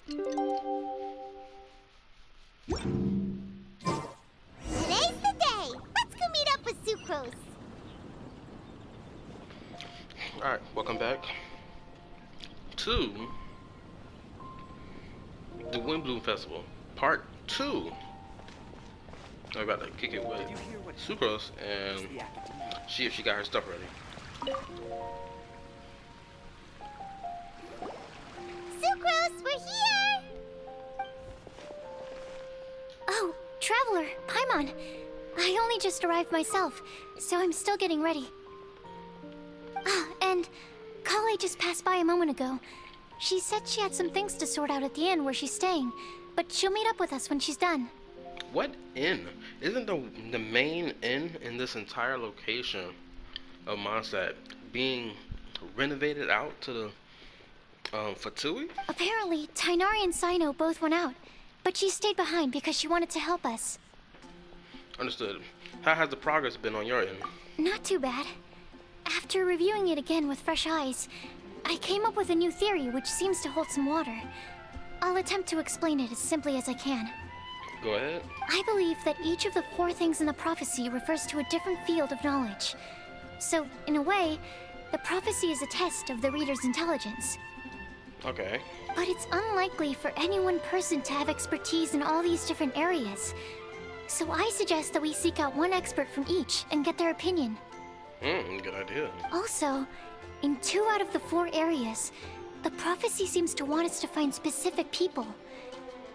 Today's the day! Let's go meet up with Sucrose! Alright, welcome back to the Windblume Festival, Part 2. I'm about to kick it with Sucrose and see if she got her stuff ready. Sucrose, we're here! Oh, Traveler, Paimon. I only just arrived myself, so I'm still getting ready. Ah, and Kale just passed by a moment ago. She said she had some things to sort out at the inn where she's staying, but she'll meet up with us when she's done. What inn? Isn't the main inn in this entire location of Mondstadt being renovated out to the Fatui? Apparently, Tainari and Sino both went out, but she stayed behind because she wanted to help us. Understood. How has the progress been on your end? Not too bad. After reviewing it again with fresh eyes, I came up with a new theory which seems to hold some water. I'll attempt to explain it as simply as I can. Go ahead. I believe that each of the 4 things in the prophecy refers to a different field of knowledge. So, in a way, the prophecy is a test of the reader's intelligence. Okay. But it's unlikely for any one person to have expertise in all these different areas. So I suggest that we seek out one expert from each and get their opinion. Good idea. Also, in 2 out of the 4 areas, the prophecy seems to want us to find specific people.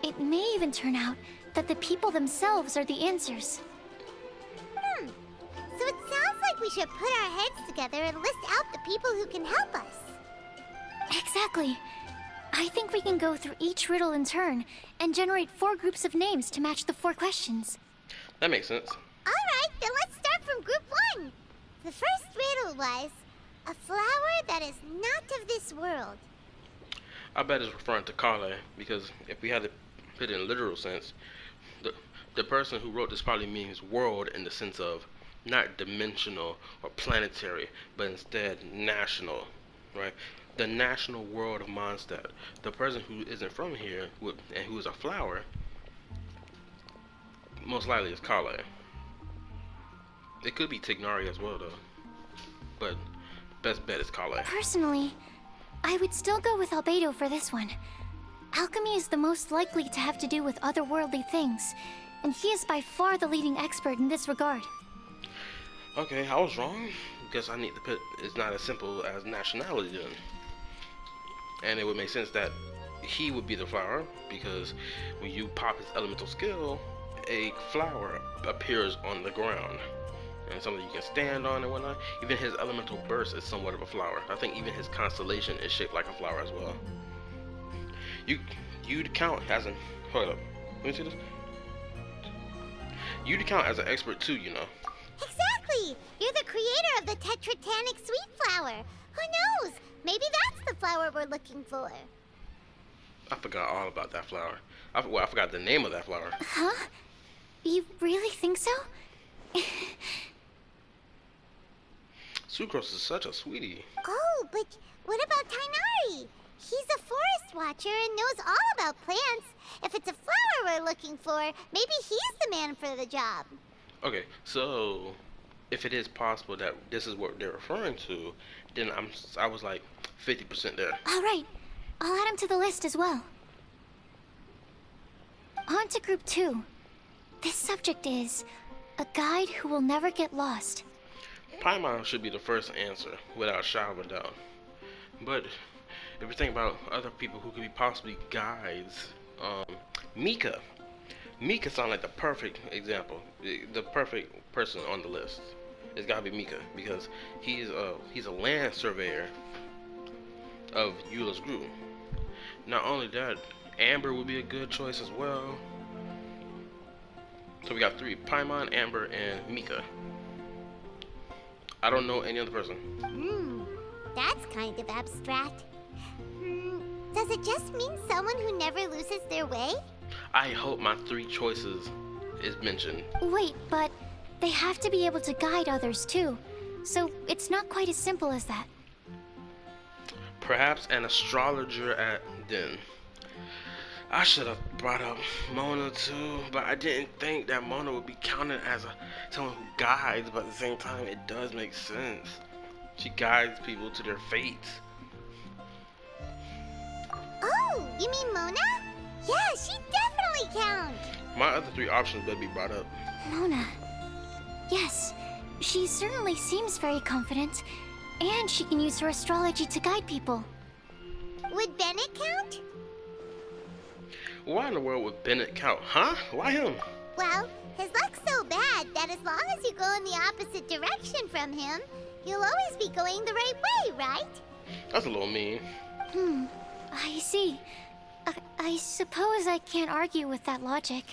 It may even turn out that the people themselves are the answers. So it sounds like we should put our heads together and list out the people who can help us. Exactly. I think we can go through each riddle in turn and generate 4 groups of names to match the 4 questions. That makes sense. Alright, then let's start from group 1. The first riddle was, a flower that is not of this world. I bet it's referring to Kale, because if we had to put it in a literal sense, the person who wrote this probably means world in the sense of not dimensional or planetary, but instead national, right? The national world of Mondstadt. The person who isn't from here and who is a flower, most likely is Kale. It could be Tignari as well, though, but best bet is Kale. Personally, I would still go with Albedo for this one. Alchemy is the most likely to have to do with otherworldly things, and he is by far the leading expert in this regard. Okay, I was wrong. Guess I need to put it's not as simple as nationality then. And it would make sense that he would be the flower, because when you pop his elemental skill, a flower appears on the ground. And something you can stand on and whatnot. Even his elemental burst is somewhat of a flower. I think even his constellation is shaped like a flower as well. You'd count as an hold up. Let me see this. You'd count as an expert too, you know. Exactly! You're the creator of the Tetratanic sweet flower. Who knows? Maybe that's the flower we're looking for. I forgot all about that flower. I forgot the name of that flower. Huh? You really think so? Sucrose is such a sweetie. Oh, but what about Tainari? He's a forest watcher and knows all about plants. If it's a flower we're looking for, maybe he's the man for the job. Okay, so if it is possible that this is what they're referring to, then I was like 50% there. All right. I'll add him to the list as well. On to group 2. This subject is a guide who will never get lost. Paimon should be the first answer, without a shadow of a doubt. But if you think about other people who could be possibly guides, Mika. Mika sounds like the perfect example, the perfect person on the list. It's gotta be Mika, because he's a land surveyor of Eula's group. Not only that, Amber would be a good choice as well. So we got 3, Paimon, Amber, and Mika. I don't know any other person. That's kind of abstract. Does it just mean someone who never loses their way? I hope my 3 choices is mentioned. Wait, but they have to be able to guide others too. So it's not quite as simple as that. Perhaps an astrologer at then. I should have brought up Mona too, but I didn't think that Mona would be counted as someone who guides, but at the same time, it does make sense. She guides people to their fates. Oh, you mean Mona? Yeah, she definitely counts. My other three options better be brought up. Mona. Yes, she certainly seems very confident, and she can use her astrology to guide people. Would Bennett count? Why in the world would Bennett count, huh? Why him? Well, his luck's so bad that as long as you go in the opposite direction from him, you'll always be going the right way, right? That's a little mean. I see. I suppose I can't argue with that logic.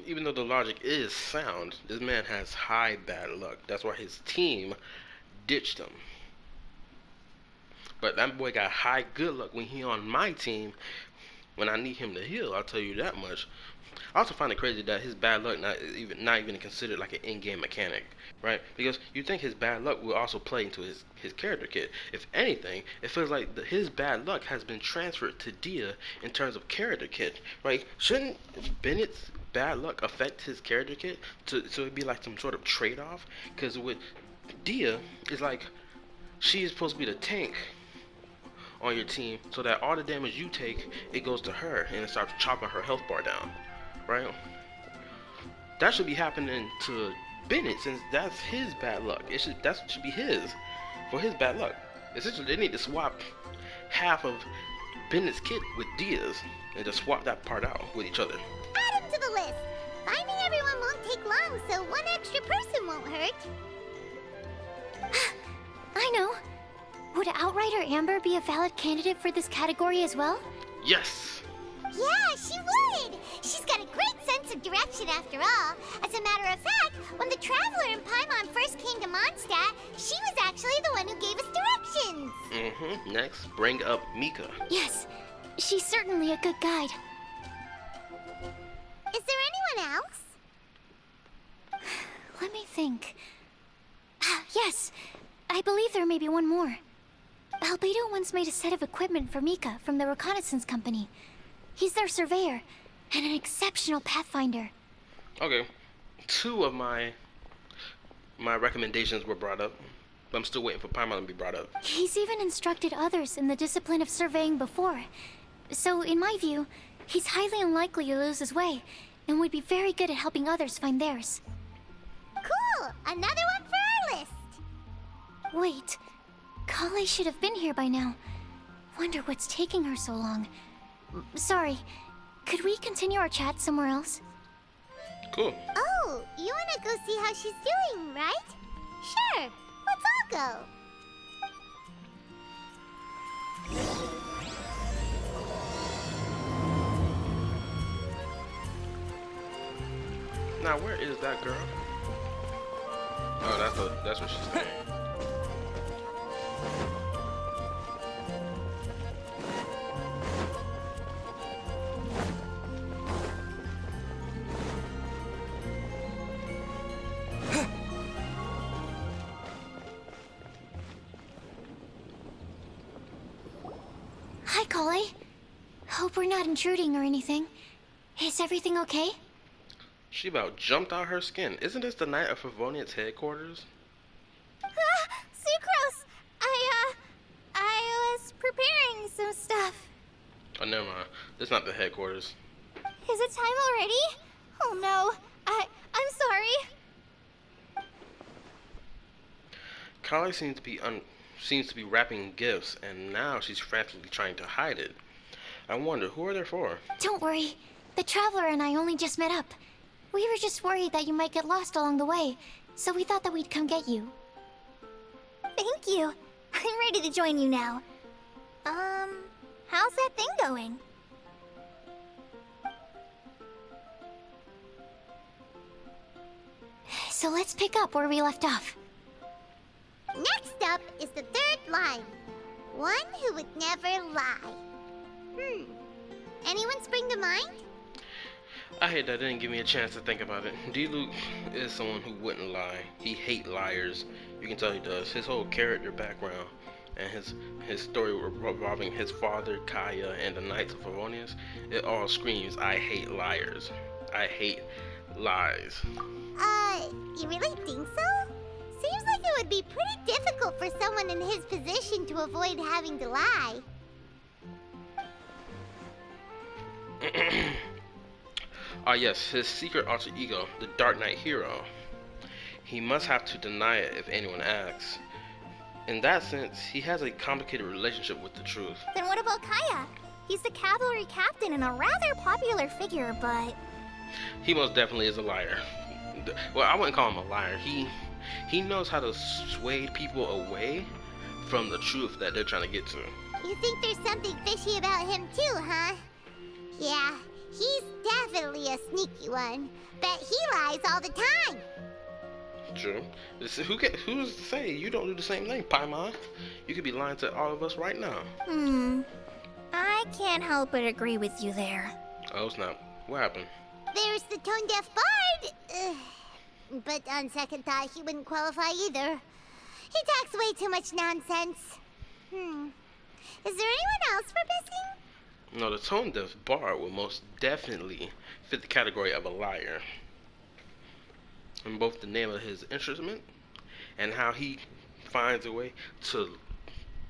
Even though the logic is sound, this man has high bad luck. That's why his team ditched him. But that boy got high good luck when he on my team. When I need him to heal, I'll tell you that much. I also find it crazy that his bad luck not even considered like an in-game mechanic, right? Because you think his bad luck will also play into his character kit. If anything, it feels like his bad luck has been transferred to Dia in terms of character kit, right? Shouldn't Bennett's bad luck affect his character kit so it'd be like some sort of trade-off? Because with Dia, it's like she is supposed to be the tank on your team, so that all the damage you take, it goes to her and it starts chopping her health bar down, right? That should be happening to Bennett, since that's his bad luck. That should be his for his bad luck. Essentially, they need to swap half of Bennett's kit with Dia's and just swap that part out with each other. Add him to the list. Finding everyone won't take long, so one extra person won't hurt. I know. Would Outrider Amber be a valid candidate for this category as well? Yes. Yeah, she would! She's got a great sense of direction after all. As a matter of fact, when the Traveler and Paimon first came to Mondstadt, she was actually the one who gave us directions. Next, bring up Mika. Yes, she's certainly a good guide. Is there anyone else? Let me think. Yes, I believe there may be one more. Albedo once made a set of equipment for Mika from the reconnaissance company. He's their surveyor and an exceptional pathfinder. Okay, two of my recommendations were brought up, but I'm still waiting for Paimon to be brought up. He's even instructed others in the discipline of surveying before. So, in my view, he's highly unlikely to lose his way, and would be very good at helping others find theirs. Cool! Another one for our list! Wait, Kale should have been here by now. Wonder what's taking her so long. Sorry, could we continue our chat somewhere else? Cool. Oh, you wanna go see how she's doing, right? Sure, let's all go. Now, where is that girl? Oh, that's what she's saying. Hi, Kale. Hope we're not intruding or anything. Is everything okay? She about jumped out her skin. Isn't this the night of Favonian's headquarters? Sucrose! I was preparing some stuff. Oh, never mind. This is not the headquarters. Is it time already? Oh no, I'm sorry. Kale seems to be wrapping gifts, and now she's frantically trying to hide it. I wonder, who are they for? Don't worry. The Traveler and I only just met up. We were just worried that you might get lost along the way, so we thought that we'd come get you. Thank you. I'm ready to join you now. How's that thing going? So let's pick up where we left off. Next up is the third line. One who would never lie. Anyone spring to mind? I hate that didn't give me a chance to think about it. D-Luke is someone who wouldn't lie. He hates liars. You can tell he does. His whole character background and his story revolving his father, Kaya, and the Knights of Favonius, it all screams, I hate liars. I hate lies. You really think so? Seems like it would be pretty difficult for someone in his position to avoid having to lie. Yes, his secret alter ego, the Dark Knight hero. He must have to deny it if anyone asks. In that sense, he has a complicated relationship with the truth. Then what about Kaya? He's the cavalry captain and a rather popular figure, but... He most definitely is a liar. Well, I wouldn't call him a liar. He knows how to sway people away from the truth that they're trying to get to. You think there's something fishy about him too, huh? Yeah, he's definitely a sneaky one. Bet he lies all the time. True. Who's to say you don't do the same thing, Paimon? You could be lying to all of us right now. I can't help but agree with you there. Oh snap! What happened? There's the tone-deaf bard. But on second thought, he wouldn't qualify either. He talks way too much nonsense. Is there anyone else we're missing? No, the tone-deaf bard will most definitely fit the category of a liar. In both the name of his instrument and how he finds a way to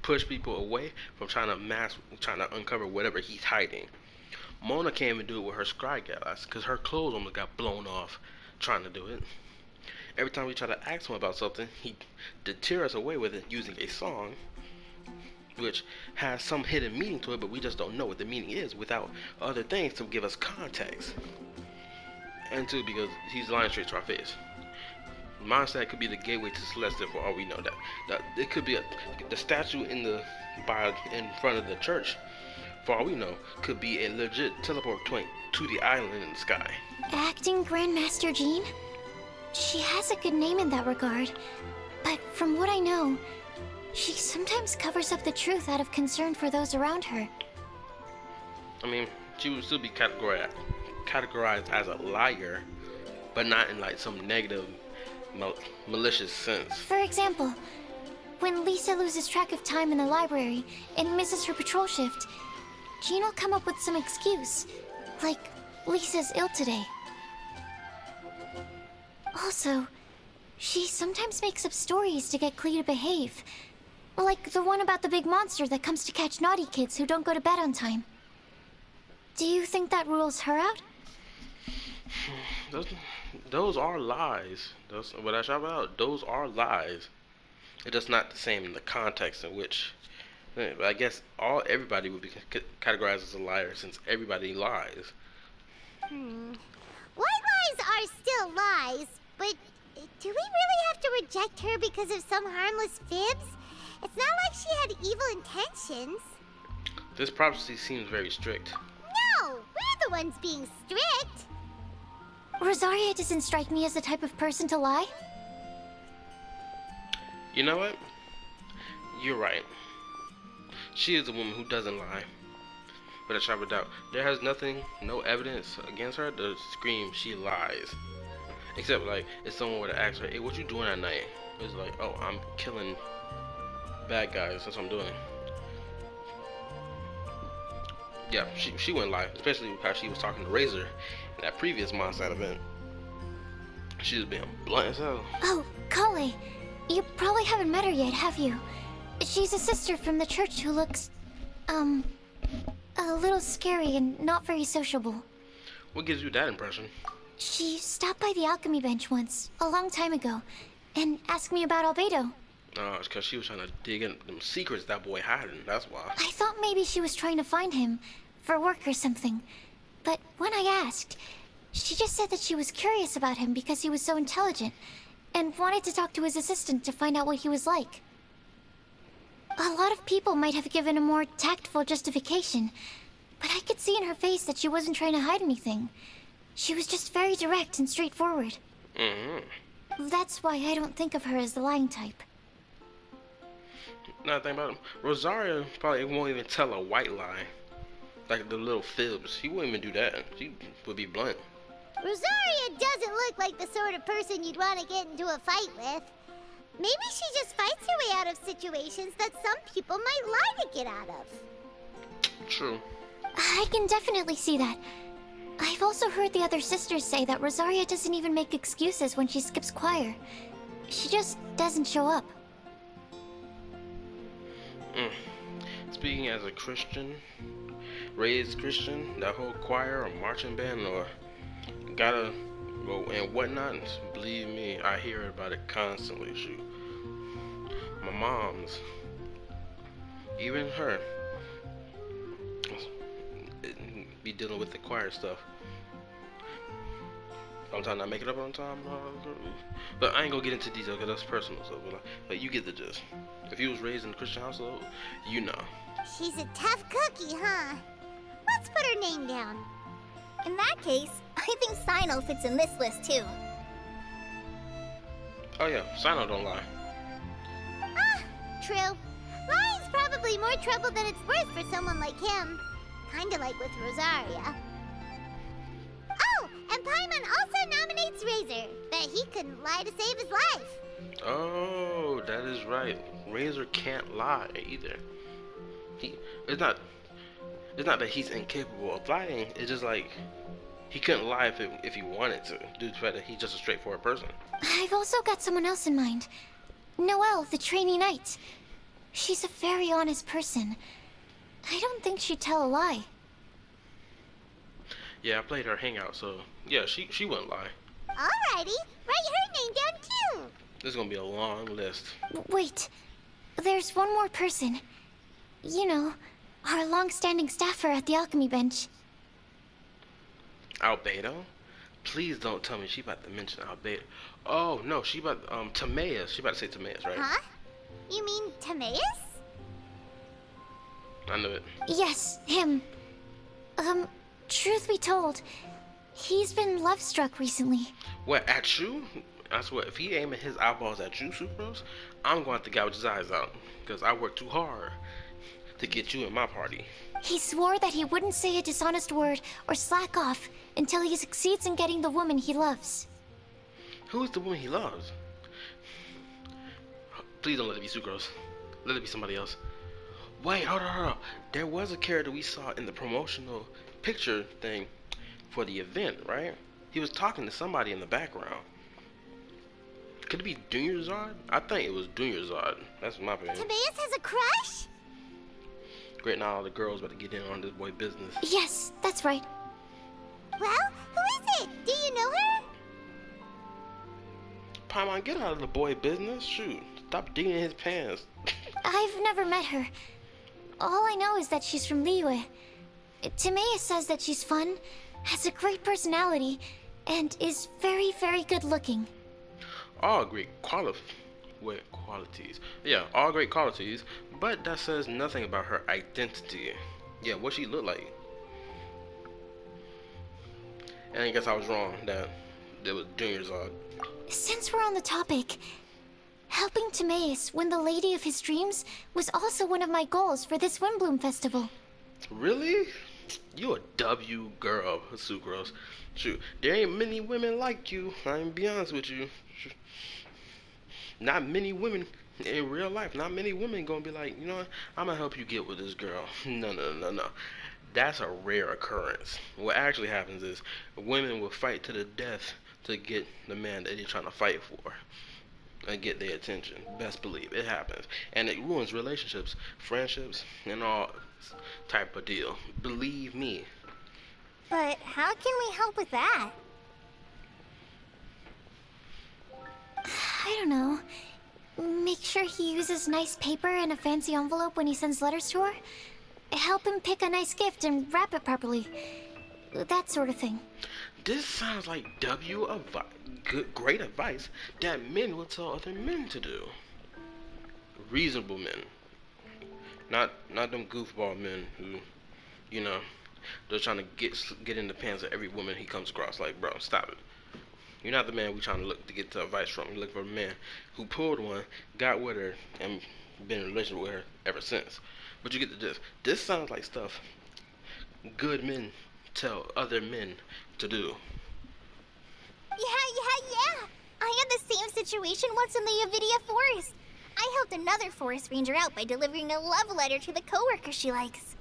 push people away from trying to uncover whatever he's hiding. Mona can't even do it with her scry gas because her clothes almost got blown off trying to do it. Every time we try to ask him about something, he deters us away with it using a song which has some hidden meaning to it, but we just don't know what the meaning is without other things to give us context. And two, because he's lying straight to our face. Mondstadt could be the gateway to Celestia for all we know. That it could be the statue in front of the church, for all we know, could be a legit teleport point to the island in the sky. Acting Grandmaster Jean? She has a good name in that regard, but from what I know, she sometimes covers up the truth out of concern for those around her. I mean, she would still be categorized as a liar, but not in like some negative, malicious sense. For example, when Lisa loses track of time in the library and misses her patrol shift, Jean will come up with some excuse, like Lisa's ill today. Also, she sometimes makes up stories to get Klee to behave, like the one about the big monster that comes to catch naughty kids who don't go to bed on time. Do you think that rules her out? Those are lies. What I shout about, those are lies. It's just not the same in the context in which. But I guess everybody would be categorized as a liar since everybody lies. White lies are still lies, but do we really have to reject her because of some harmless fibs? It's not like she had evil intentions. This prophecy seems very strict. No, we're the ones being strict. Rosaria doesn't strike me as the type of person to lie. You know what? You're right. She is a woman who doesn't lie. But a shadow of doubt, there has no evidence against her to scream she lies. Except like if someone were to ask her, hey, what you doing at night? It's like, oh, I'm killing bad guys, that's what I'm doing. Yeah, she wouldn't lie, especially because she was talking to Razor in that previous Mondstadt event. She was being blunt as hell. Oh, Kale, you probably haven't met her yet, have you? She's a sister from the church who looks, a little scary and not very sociable. What gives you that impression? She stopped by the alchemy bench once, a long time ago, and asked me about Albedo. Oh, it's because she was trying to dig in them secrets that boy hiding, that's why. I thought maybe she was trying to find him, for work or something. But when I asked, she just said that she was curious about him because he was so intelligent, and wanted to talk to his assistant to find out what he was like. A lot of people might have given a more tactful justification, but I could see in her face that she wasn't trying to hide anything. She was just very direct and straightforward. That's why I don't think of her as the lying type. Another thing about him, Rosaria probably won't even tell a white lie. Like the little fibs. She wouldn't even do that. She would be blunt. Rosaria doesn't look like the sort of person you'd want to get into a fight with. Maybe she just fights her way out of situations that some people might lie to get out of. True. I can definitely see that. I've also heard the other sisters say that Rosaria doesn't even make excuses when she skips choir. She just doesn't show up. Speaking as a Christian, raised Christian, that whole choir or marching band or gotta go and whatnot, believe me, I hear about it constantly. Shoot, my mom's, even her, be dealing with the choir stuff. Sometimes I make it up on time, but I ain't gonna get into detail because that's personal. So, but you get the gist. If you was raised in a Christian household, you know. She's a tough cookie, huh? Let's put her name down. In that case, I think Sino fits in this list too. Oh yeah, Sino don't lie. Ah, true. Lying's probably more trouble than it's worth for someone like him. Kinda like with Rosaria. Oh, and Paimon also nominates Razor, but he couldn't lie to save his life. Oh, that is right. Razor can't lie either. It's not that he's incapable of lying. It's just like he couldn't lie if he wanted to, due to the fact that he's just a straightforward person. I've also got someone else in mind. Noelle, the trainee knight. She's a very honest person. I don't think she'd tell a lie. Yeah, I played her hangout, so yeah, she wouldn't lie. Alrighty, write her name down too. This is gonna be a long list. Wait, there's one more person. You know, our long-standing staffer at the alchemy bench. Albedo? Please don't tell me she about to mention Albedo. Oh no, she about Timaeus. She about to say Timaeus, right? Huh? You mean Timaeus? I knew it. Yes, him. Truth be told, he's been love-struck recently. What, at you? I swear, if he aiming his eyeballs at you, Sucrose, I'm going to have to gouge his eyes out. Because I worked too hard to get you in my party. He swore that he wouldn't say a dishonest word or slack off until he succeeds in getting the woman he loves. Who is the woman he loves? Please don't let it be Sucrose. Let it be somebody else. Wait, hold on. There was a character we saw in the promotional picture thing for the event, right? He was talking to somebody in the background. Could it be Dunyarzad? I think it was Dunyarzad. That's my opinion. Timaeus has a crush? Great, now all the girls about to get in on this boy business. Yes, that's right. Well, who is it? Do you know her? Paimon, get out of the boy business. Shoot, stop digging in his pants. I've never met her. All I know is that she's from Liyue. Timaeus says that she's fun, has a great personality, and is very, very good looking. All great qualities. Yeah, all great qualities, but that says nothing about her identity. Yeah, what she look like. And I guess I was wrong that it was Dunyarzad. Since we're on the topic, helping Timaeus win the lady of his dreams was also one of my goals for this Windblume festival. Really? You a W girl, Sucrose. Shoot, there ain't many women like you. I'm gonna be honest with you. Not many women in real life. Not many women gonna be like, you know what? I'm gonna help you get with this girl. No. That's a rare occurrence. What actually happens is women will fight to the death to get the man that they're trying to fight for and get their attention. Best believe it happens, and it ruins relationships, friendships, and all type of deal. Believe me. But how can we help with that? I don't know. Make sure he uses nice paper and a fancy envelope when he sends letters to her. Help him pick a nice gift and wrap it properly. That sort of thing. This sounds like great advice that men will tell other men to do. Reasonable men. Not them goofball men who, you know, they're trying to get in the pants of every woman he comes across. Like, bro, stop it. You're not the man we trying to look to get the advice from. You look for a man who pulled one, got with her, and been in a relationship with her ever since. But you get the gist. This sounds like stuff good men tell other men to do. Yeah. I had the same situation once in the Avidia Forest. I helped another forest ranger out by delivering a love letter to the coworker she likes.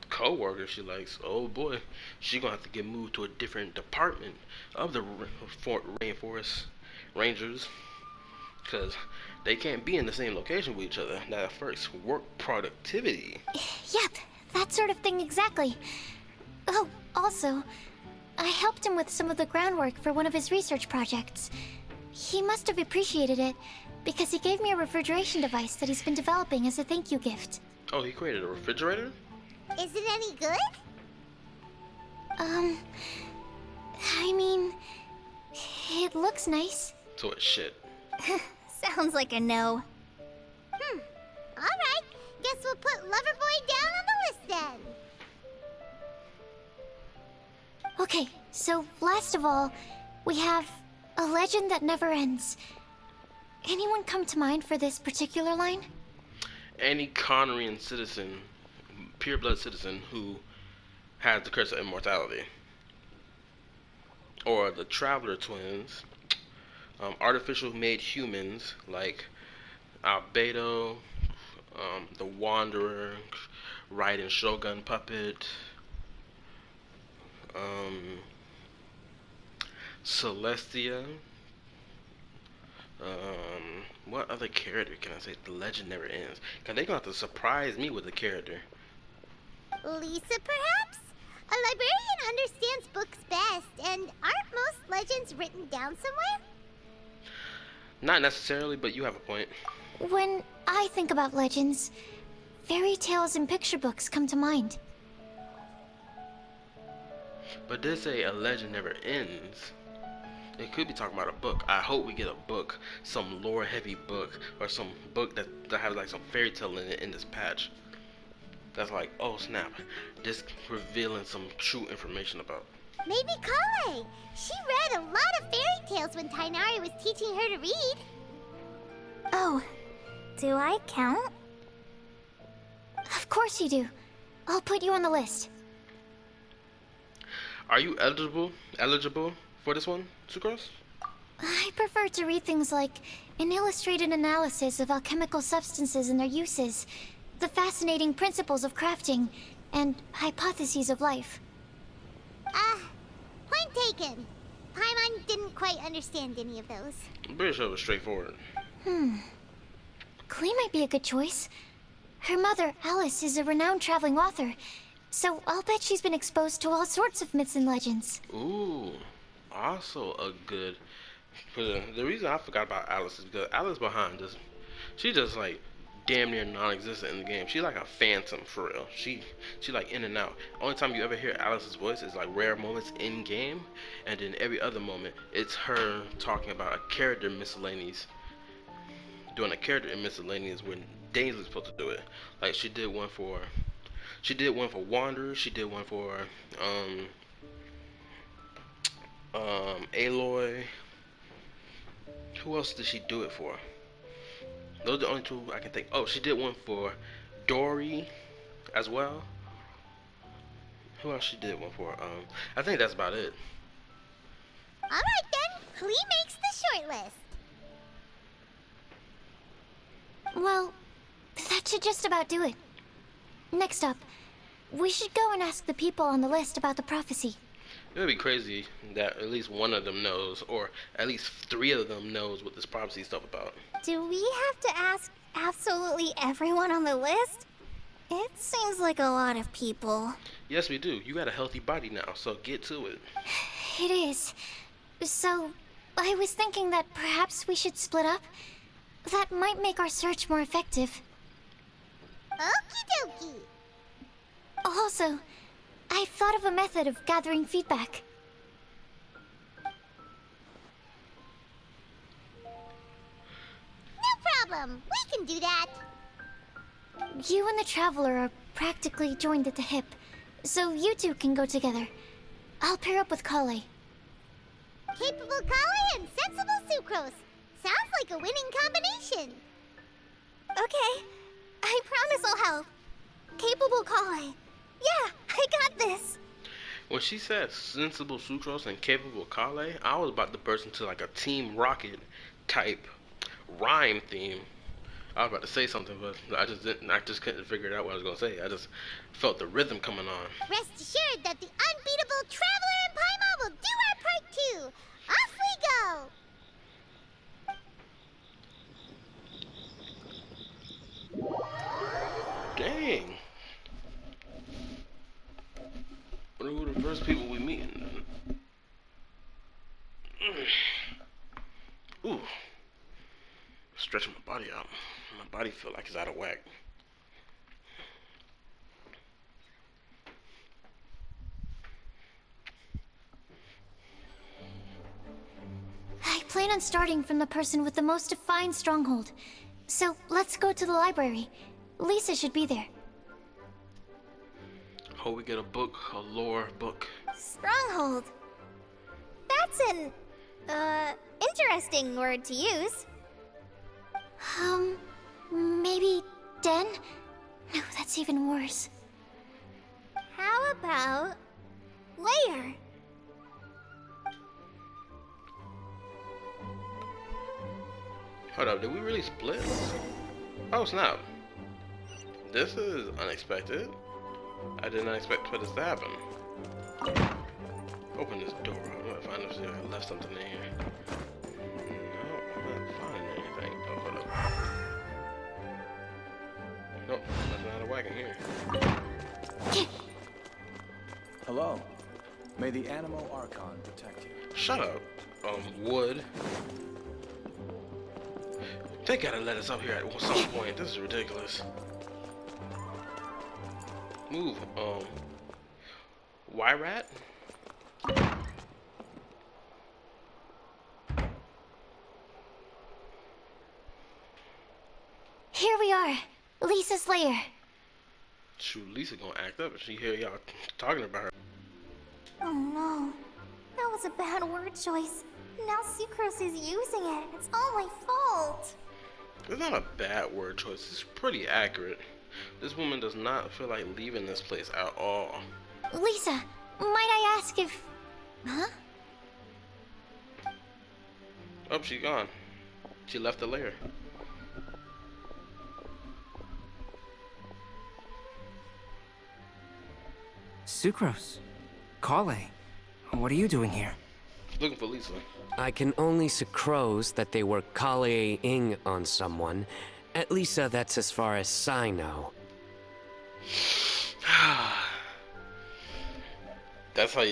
Co-worker she likes? Oh boy, she gonna have to get moved to a different department of the rainforest rangers, because they can't be in the same location with each other. That affects work productivity. Yep, that sort of thing exactly. Oh, also, I helped him with some of the groundwork for one of his research projects. He must have appreciated it, because he gave me a refrigeration device that he's been developing as a thank you gift. Oh, he created a refrigerator? Is it any good? I mean, it looks nice. So it's shit. Sounds like a no. Alright, guess we'll put Loverboy down on the list then. Okay, so last of all, we have a legend that never ends. Anyone come to mind for this particular line? Any Conrian citizen, pure-blood citizen, who has the curse of immortality. Or the Traveler twins, artificial made humans like Albedo, the Wanderer, Raiden Shogun Puppet, Celestia. What other character can I say? The legend never ends. Cause they gonna have to surprise me with a character. Lisa, perhaps? A librarian understands books best, and aren't most legends written down somewhere? Not necessarily, but you have a point. When I think about legends, fairy tales and picture books come to mind. But this say a legend never ends. It could be talking about a book. I hope we get a book, some lore-heavy book, or some book that has like some fairy tale in it in this patch. That's like, oh snap, just revealing some true information about. Maybe Kale. She read a lot of fairy tales when Tainari was teaching her to read. Oh, do I count? Of course you do. I'll put you on the list. Are you eligible for this one, Sucrose? I prefer to read things like an illustrated analysis of alchemical substances and their uses, the fascinating principles of crafting, and hypotheses of life. Point taken. Paimon didn't quite understand any of those. I'm pretty sure it was straightforward. Klee might be a good choice. Her mother, Alice, is a renowned traveling author, so I'll bet she's been exposed to all sorts of myths and legends. Ooh, also a good. The reason I forgot about Alice is because Alice behind us, she just like damn near non-existent in the game. She's like a phantom for real. She like in and out. Only time you ever hear Alice's voice is like rare moments in game, and then every other moment it's her talking about a character miscellaneous, doing a character in miscellaneous when Daisy's supposed to do it. Like she did one for Wanderer. She did one for Aloy. Who else did she do it for? Those are the only two I can think. Oh, she did one for Dory as well. Who else she did one for? I think that's about it. Alright then, Klee makes the short list. Well, that should just about do it. Next up, we should go and ask the people on the list about the prophecy. It would be crazy that at least one of them knows, or at least 3 of them knows what this prophecy stuff about. Do we have to ask absolutely everyone on the list? It seems like a lot of people. Yes, we do. You got a healthy body now, so get to it. It is. So, I was thinking that perhaps we should split up. That might make our search more effective. Okie dokie. Also, I thought of a method of gathering feedback. No problem, we can do that. You and the Traveler are practically joined at the hip, so you two can go together. I'll pair up with Kale. Capable Kale and sensible Sucrose. Sounds like a winning combination. Okay, I promise I'll help. Capable Kale. Yeah, I got this. When she said sensible Sucrose and capable Kale, I was about to burst into like a Team Rocket type rhyme theme. I was about to say something, but I just didn't. I just couldn't figure it out what I was gonna say. I just felt the rhythm coming on. Rest assured that the unbeatable Traveler and Paimon will do our part too. Off we go! Dang. Wonder who the first people we meet. Ooh. Stretching my body out. My body feel like it's out of whack. I plan on starting from the person with the most defined stronghold. So let's go to the library. Lisa should be there. Hope we get a book, a lore book. Stronghold. That's an, interesting word to use. Maybe den? No, that's even worse. How about layer? Hold up, did we really split? Oh snap. This is unexpected. I did not expect for this to happen. Open this door. I'm gonna find if I left something in here. No, I'm not finding anything. Oh, hold up. Nope, nothing out of whack in here. Hello. May the Animo Archon protect you. Shut up. Wood. They gotta let us up here at some point. This is ridiculous. Move, Y-Rat? Here we are. Lisa's lair. Shoot, Lisa gonna act up if she hear y'all talking about her. Oh no. That was a bad word choice. Now Sucrose is using it. It's all my fault. It's not a bad word choice. It's pretty accurate. This woman does not feel like leaving this place at all. Lisa, might I ask if... Huh? Oh, she's gone. She left the lair. Sucrose. Kale. What are you doing here? Looking for Lisa. I can only sucrose that they were Kale-ing on someone. At least that's as far as I know. That's how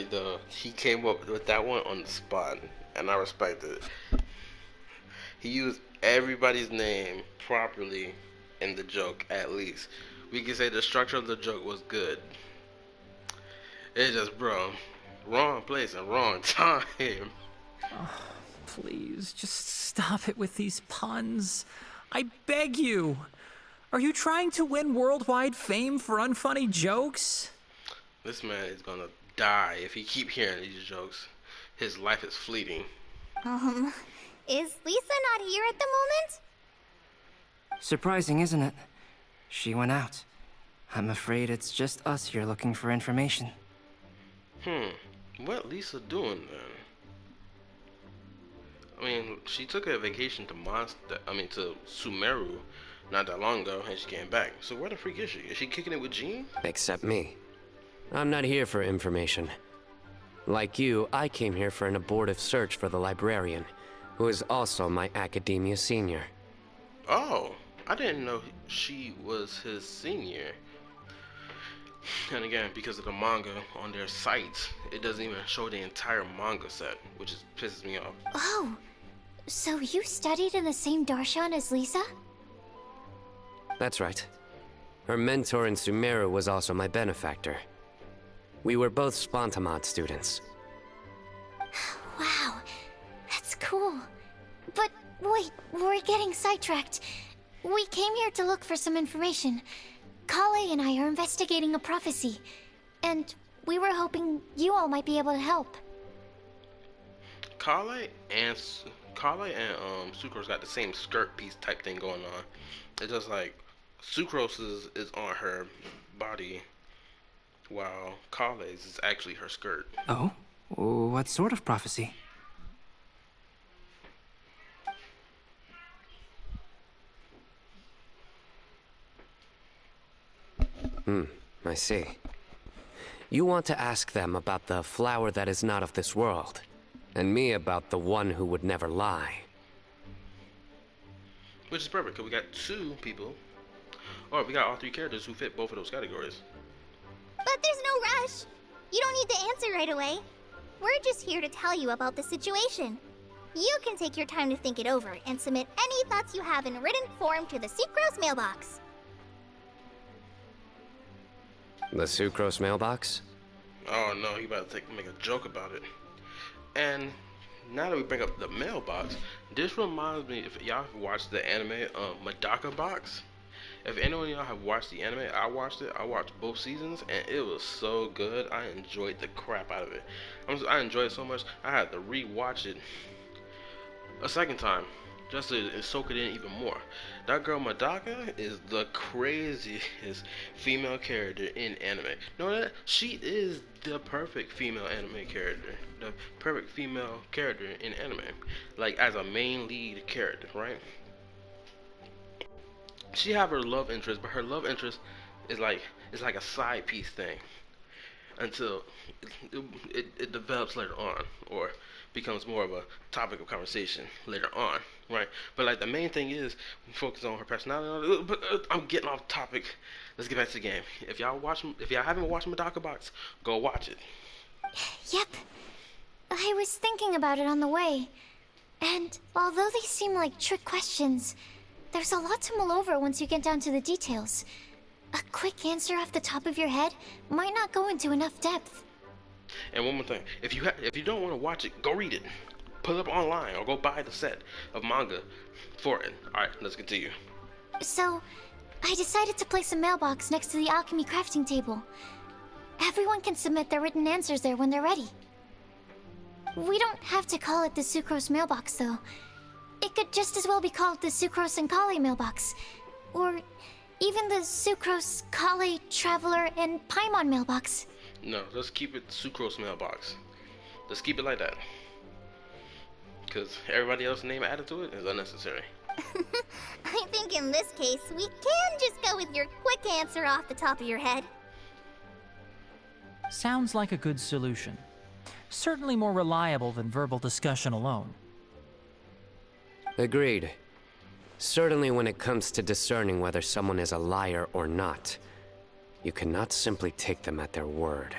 he came up with that one on the spot, and I respect it. He used everybody's name properly in the joke, at least. We can say the structure of the joke was good. It's just, bro, wrong place and wrong time. Oh, please, just stop it with these puns. I beg you. Are you trying to win worldwide fame for unfunny jokes? This man is gonna die if he keep hearing these jokes. His life is fleeting. Is Lisa not here at the moment? Surprising, isn't it? She went out. I'm afraid it's just us here looking for information. What Lisa doing then? I mean, she took a vacation to to Sumeru not that long ago, and she came back. So where the freak is she? Is she kicking it with Jean? Except me. I'm not here for information. Like you, I came here for an abortive search for the librarian, who is also my academia senior. Oh, I didn't know she was his senior. And again, because of the manga on their site, it doesn't even show the entire manga set, which pisses me off. Oh, so you studied in the same darshan as Lisa? That's right. Her mentor in Sumeru was also my benefactor. We were both Spontamod students. Wow, that's cool. But wait, we're getting sidetracked. We came here to look for some information. Kale and I are investigating a prophecy, and we were hoping you all might be able to help. Kale and Sucrose got the same skirt piece type thing going on. It's just like Sucrose is on her body, while Kale's is actually her skirt. Oh? What sort of prophecy? I see. You want to ask them about the flower that is not of this world, and me about the one who would never lie. Which is perfect, because we got two people, or we got all three characters who fit both of those categories. But there's no rush. You don't need to answer right away. We're just here to tell you about the situation. You can take your time to think it over and submit any thoughts you have in written form to the Sucrose mailbox. The Sucrose mailbox? Oh no, he about to make a joke about it. And now that we bring up the mailbox, this reminds me, if y'all have watched the anime Medaka Box. If anyone of y'all have watched the anime, I watched it. I watched both seasons, and it was so good. I enjoyed the crap out of it. I enjoyed it so much, I had to re-watch it a second time just to soak it in even more. That girl Medaka is the craziest female character in anime. Know that? She is the perfect female anime character. The perfect female character in anime. Like, as a main lead character, right? She have her love interest, but her love interest is like a side piece thing until it develops later on, or becomes more of a topic of conversation later on, right? But like the main thing is focus on her personality. But I'm getting off topic. Let's get back to the game. If y'all haven't watched Medaka Box, go watch it. Yep. I was thinking about it on the way. And although they seem like trick questions, there's a lot to mull over once you get down to the details. A quick answer off the top of your head might not go into enough depth. And one more thing, if you don't want to watch it, go read it. Pull it up online or go buy the set of manga for it. Alright, let's continue. So, I decided to place a mailbox next to the alchemy crafting table. Everyone can submit their written answers there when they're ready. We don't have to call it the Sucrose mailbox, though. It could just as well be called the Sucrose and Kale mailbox. Or even the Sucrose, Kale, Traveler, and Paimon mailbox. No, let's keep it Sucrose mailbox. Let's keep it like that. Because everybody else's name added to it is unnecessary. I think in this case, we can just go with your quick answer off the top of your head. Sounds like a good solution. Certainly more reliable than verbal discussion alone. Agreed. Certainly when it comes to discerning whether someone is a liar or not, you cannot simply take them at their word.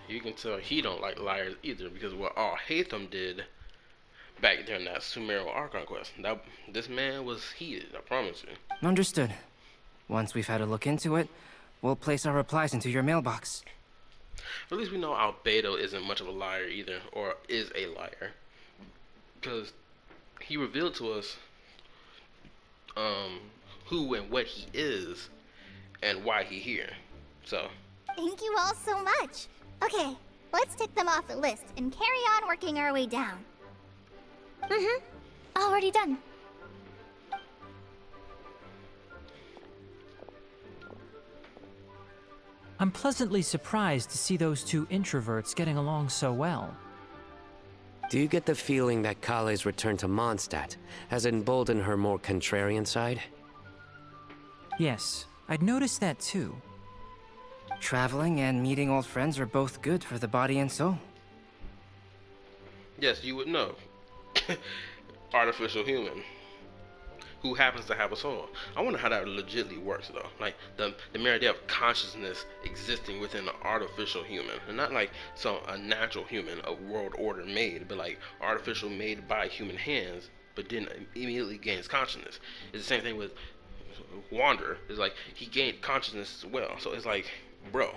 You can tell he don't like liars either, because what all Hatham did back during that Sumerian Archon quest, this man was heated, I promise you. Understood. Once we've had a look into it, we'll place our replies into your mailbox. At least we know Albedo isn't much of a liar either, or is a liar. Because he revealed to us who and what he is and why he here. So Thank you all so much. Okay, let's tick them off the list and carry on working our way down. Already done. I'm pleasantly surprised to see those two introverts getting along so well. Do you get the feeling that Kale's return to Mondstadt has emboldened her more contrarian side? Yes, I'd noticed that too. Traveling and meeting old friends are both good for the body and soul. yes, you would know. Artificial human who happens to have a soul. I wonder how that legitimately works though. Like the mere idea of consciousness existing within an artificial human, and not like a natural human, a world order made, but like artificial made by human hands, but then immediately gains consciousness. It's the same thing with Wander. It's like he gained consciousness as well. So it's like, bro,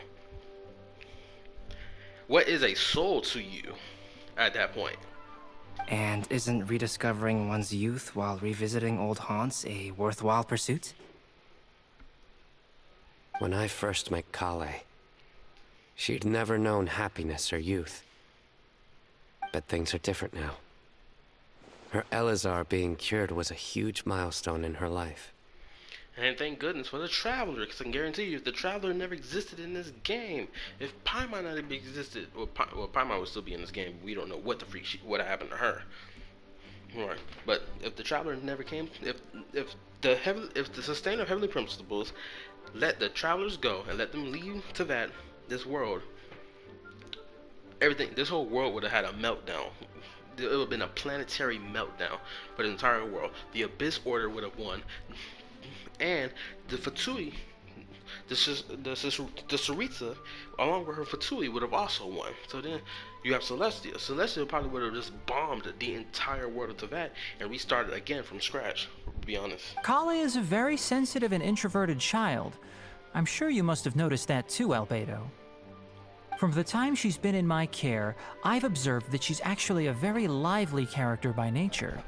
what is a soul to you at that point? And isn't rediscovering one's youth while revisiting old haunts a worthwhile pursuit? When I first met Kale, she'd never known happiness or youth. But things are different now. Her Elazar being cured was a huge milestone in her life. And thank goodness for the Traveler, because I can guarantee you, if the Traveler never existed in this game, if Paimon not even existed, well, Paimon would still be in this game. We don't know what the freak what happened to her. Right. But if the Traveler never came, if the Sustainer of Heavenly Principles let the Travelers go and let them leave to this world, this whole world would have had a meltdown. It would have been a planetary meltdown for the entire world. The Abyss Order would have won, and the Fatui, the Saritsa, along with her Fatui, would have also won. So then you have Celestia. Celestia probably would have just bombed the entire world of Tevat and restarted again from scratch, to be honest. Kale is a very sensitive and introverted child. I'm sure you must have noticed that too, Albedo. From the time she's been in my care, I've observed that she's actually a very lively character by nature.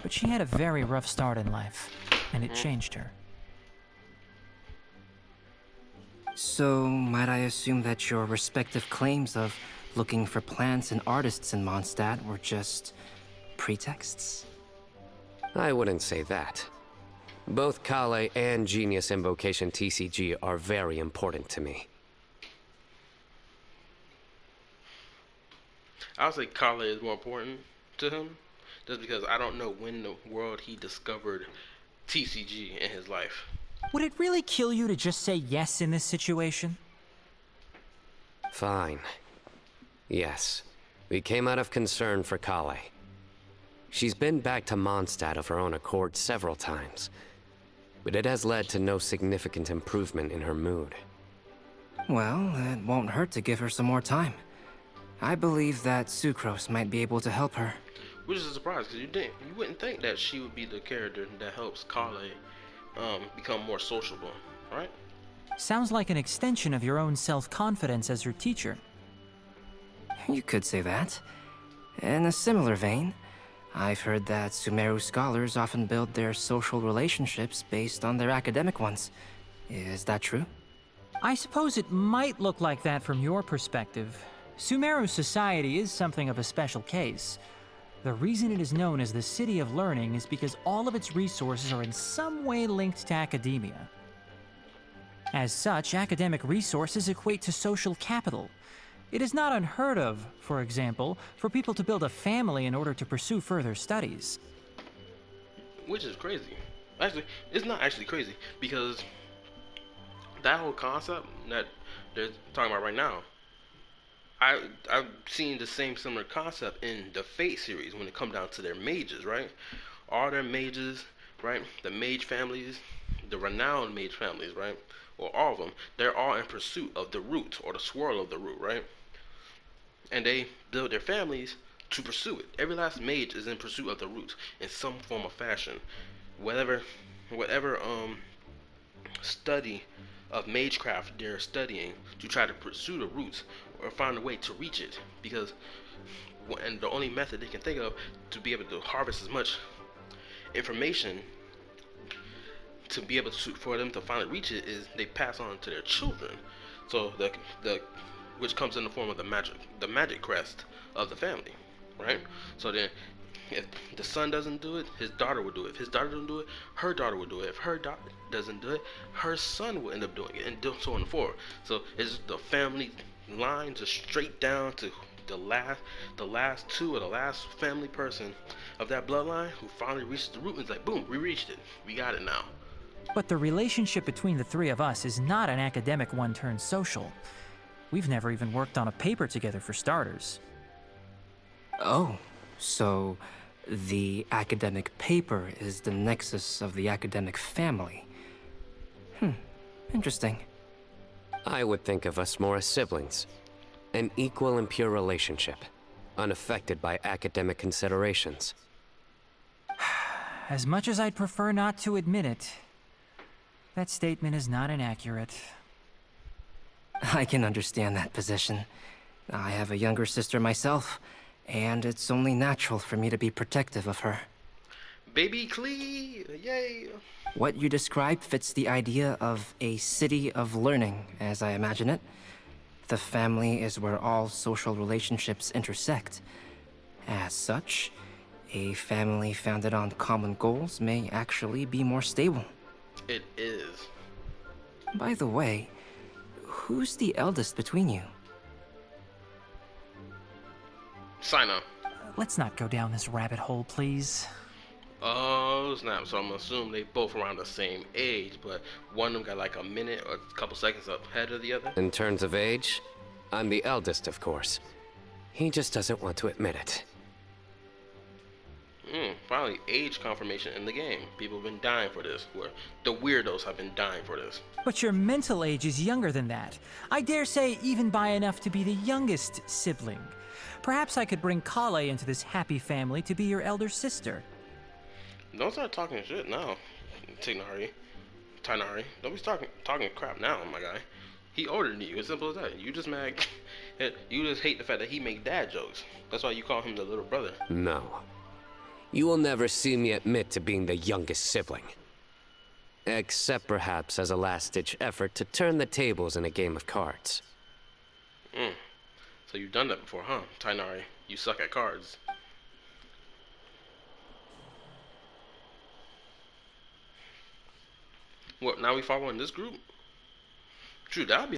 But she had a very rough start in life, and it changed her. So, might I assume that your respective claims of looking for plants and artists in Mondstadt were just pretexts? I wouldn't say that. Both Kale and Genius Invocation TCG are very important to me. I would say Kale is more important to him, just because I don't know when in the world he discovered TCG in his life. Would it really kill you to just say yes in this situation? Fine. Yes. We came out of concern for Kale. She's been back to Mondstadt of her own accord several times, but it has led to no significant improvement in her mood. Well, it won't hurt to give her some more time. I believe that Sucrose might be able to help her. Which is a surprise, because you wouldn't think that she would be the character that helps Kale become more sociable, right? Sounds like an extension of your own self-confidence as your teacher. You could say that. In a similar vein, I've heard that Sumeru scholars often build their social relationships based on their academic ones. Is that true? I suppose it might look like that from your perspective. Sumeru society is something of a special case. The reason it is known as the City of Learning is because all of its resources are in some way linked to academia. As such, academic resources equate to social capital. It is not unheard of, for example, for people to build a family in order to pursue further studies. Which is crazy. Actually, it's not actually crazy, because that whole concept that they're talking about right now, I've seen the same similar concept in the Fate series when it comes down to their mages, right? All their mages, right? The mage families, the renowned mage families, right? Or all of them, they're all in pursuit of the root or the swirl of the root, right? And they build their families to pursue it. Every last mage is in pursuit of the root in some form of fashion. Whatever study of magecraft they're studying to try to pursue the roots or find a way to reach it, because and the only method they can think of to be able to harvest as much information to be able to for them to finally reach it is they pass on to their children. So the which comes in the form of the magic crest of the family, right? So then if the son doesn't do it, his daughter will do it. If his daughter doesn't do it, her daughter will do it. If her daughter doesn't do it, her son will end up doing it, and so on and forth. So it's the family line just straight down to the last two or the last family person of that bloodline who finally reaches the root and is like, boom, we reached it. We got it now. But the relationship between the three of us is not an academic one turned social. We've never even worked on a paper together for starters. Oh, so the academic paper is the nexus of the academic family. Interesting. I would think of us more as siblings. An equal and pure relationship, unaffected by academic considerations. As much as I'd prefer not to admit it, that statement is not inaccurate. I can understand that position. I have a younger sister myself, and it's only natural for me to be protective of her. Baby Clee! Yay! What you describe fits the idea of a city of learning, as I imagine it. The family is where all social relationships intersect. As such, a family founded on common goals may actually be more stable. It is. By the way, who's the eldest between you? Sino. Let's not go down this rabbit hole, please. Oh snap! So I'm gonna assume they both around the same age, but one of them got like a minute or a couple seconds ahead of the other. In terms of age, I'm the eldest, of course. He just doesn't want to admit it. Finally, age confirmation in the game. People have been dying for this. Where the weirdos have been dying for this. But your mental age is younger than that. I dare say even by enough to be the youngest sibling. Perhaps I could bring Kale into this happy family to be your elder sister. Don't start talking shit now, Tainari. Don't be talking crap now, my guy. He older than you. As simple as that. You just mad. You just hate the fact that he make dad jokes. That's why you call him the little brother. No. You will never see me admit to being the youngest sibling. Except perhaps as a last-ditch effort to turn the tables in a game of cards. So you've done that before, huh, Tainari? You suck at cards. What, now we following this group? True, that'd be